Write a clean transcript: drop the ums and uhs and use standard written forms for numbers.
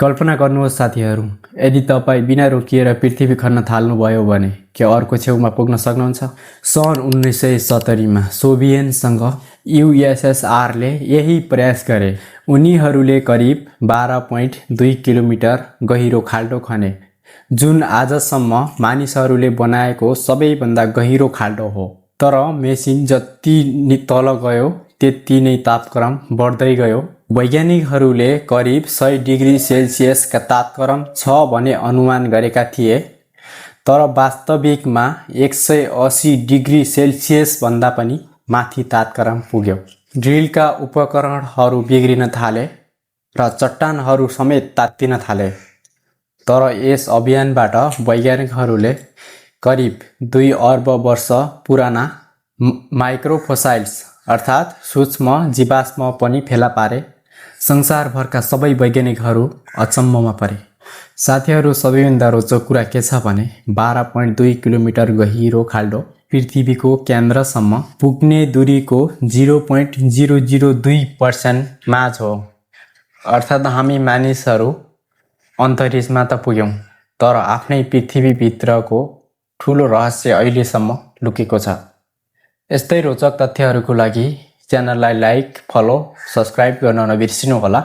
कल्पना गर्नुहोस् साथीहरू, यदि तपाईँ बिना रोकिएर पृथ्वी खन्न थाल्नुभयो भने के अर्को छेउमा पुग्न सक्नुहुन्छ? सन् 1970मा सोभियतसँग युएसएसआरले यही प्रयास गरे। उनीहरूले करिब 12.2 किलोमिटर गहिरो खाल्डो खने, जुन आजसम्म मानिसहरूले बनाएको सबैभन्दा गहिरो खाल्डो हो। तर मेसिन जति तल गयो त्यति नै तापक्रम बढ्दै गयो। वैज्ञानिकहरूले करिब 100 डिग्री सेल्सियसका तापक्रम छ भने अनुमान गरेका थिए, तर वास्तविकमा 180 डिग्री सेल्सियस भन्दा पनि माथि तापक्रम पुग्यो। ड्रिलका उपकरणहरू बिग्रिन थाले र चट्टानहरू समेत तात्तिन थाले। तर यस अभियानबाट वैज्ञानिकहरूले करिब 2 अर्ब वर्ष पुराना माइक्रोफोसाइल्स अर्थात् सूक्ष्म जीवाश्म पनि फेला पारे। संसारभरका सबै वैज्ञानिकहरू अचम्ममा परे। साथीहरू, सबैभन्दा रोचक कुरा के छ भने 12.2 किलोमिटर गहिरो खाल्डो पृथ्वीको केन्द्रसम्म पुग्ने दूरीको 0.002% माझ हो। अर्थात् हामी मानिसहरू अन्तरिक्षमा त पुग्यौँ, तर आफ्नै पृथ्वीभित्रको ठुलो रहस्य अहिलेसम्म लुकेको छ। यस्तै रोचक तथ्यहरूको लागि च्यानललाई लाइक, फलो, सब्स्क्राइब गर्न नबिर्सिनुहोला।